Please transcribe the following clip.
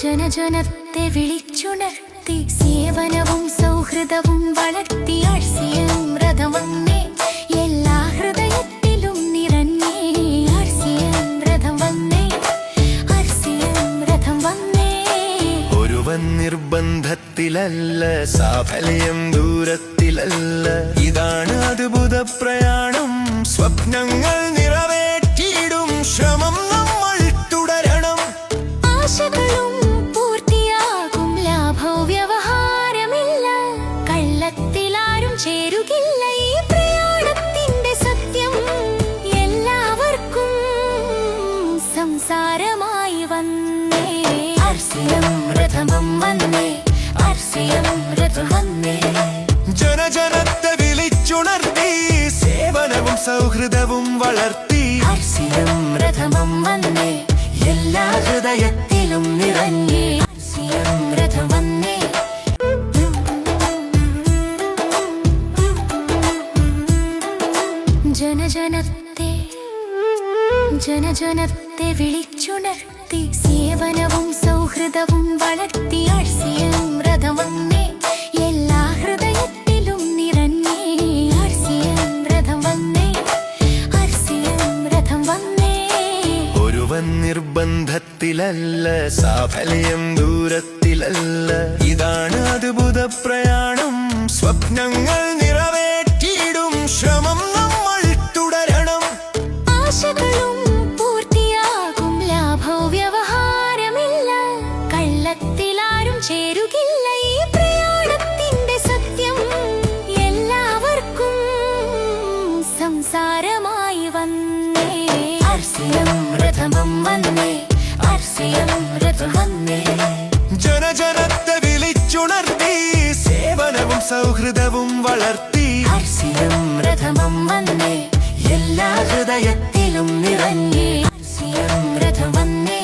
ജനജനത്തെ വിളിച്ചുണർത്തി സേവനവും സൗഹൃദവും വളർത്തി ആർസിഎം രഥം വന്നേ എല്ലാ ഹൃദയത്തിലും നിറഞ്ഞേ ആർസിഎം രഥം വന്നേ ആർസിഎം രഥം വന്നേ ഒരുവൻ നിർബന്ധത്തിലല്ല സാഫല്യം ദൂരത്തിലല്ല ഇതാണ് അദ്ഭുത പ്രയാണം സ്വപ്നങ്ങൾ നിറവേറ്റിയിടും ശ്രമം നമ്മൾ തുടരണം ആശകളും പൂർത്തിയാകും ലാഭവ്യവഹാരമില്ല കള്ളത്തിലാരും ചേരുകില്ല ഈ പ്രയാണത്തിന്റെ സത്യം എല്ലാവർക്കും സംസാരമായി വന്നേ ആർസിഎം രഥം വന്നേ ആർസിഎം രഥം വന്നേ ജനജനത്തെ വിളിച്ചുണർത്തി സേവനവും സൗഹൃദവും വളർത്തി ആർസിഎം രഥം വന്നേ എല്ലാ ഹൃദയത്തിലും നിറഞ്ഞേ ആർസിഎം രഥം വന്നേ ജനജനത്തെ വിളിച്ചുണർത്തി സേവനവും സൗഹൃദവും വളർത്തി ആർസിഎം രഥം വന്നേ എല്ലാ ഹൃദയത്തിലും നിറഞ്ഞേ ആർസിഎം രഥം വന്നേ ആർസിഎം രഥം വന്നേ ഒരുവൻ നിർബന്ധത്തിലല്ല സാഫല്യം ദൂരത്തിലല്ല ഇതാണ് അദ്ഭുത പ്രയാണം സ്വപ്നങ്ങൾ നിറവേറ്റിയിടും ശ്രമം നമ്മൾ തുടരണം ആശകളും പൂർത്തിയാകും ലാഭവ്യവഹാരമില്ല കള്ളത്തിലാരും ചേരുകില്ല ഈ പ്രയാണത്തിന്റെ സത്യം എല്ലാവർക്കും സംസാരമായി വന്നേ ആർസിഎം രഥം വന്നേ ആർസിഎം രഥം വന്നേ ജനജനത്തെ വിളിച്ചുണർത്തി സേവനവും സൗഹൃദവും വളർത്തി ആർസിഎം രഥം വന്നേ എല്ലാ ഹൃദയത്തിലും നിറഞ്ഞേ ആർസിഎം രഥം വന്നേ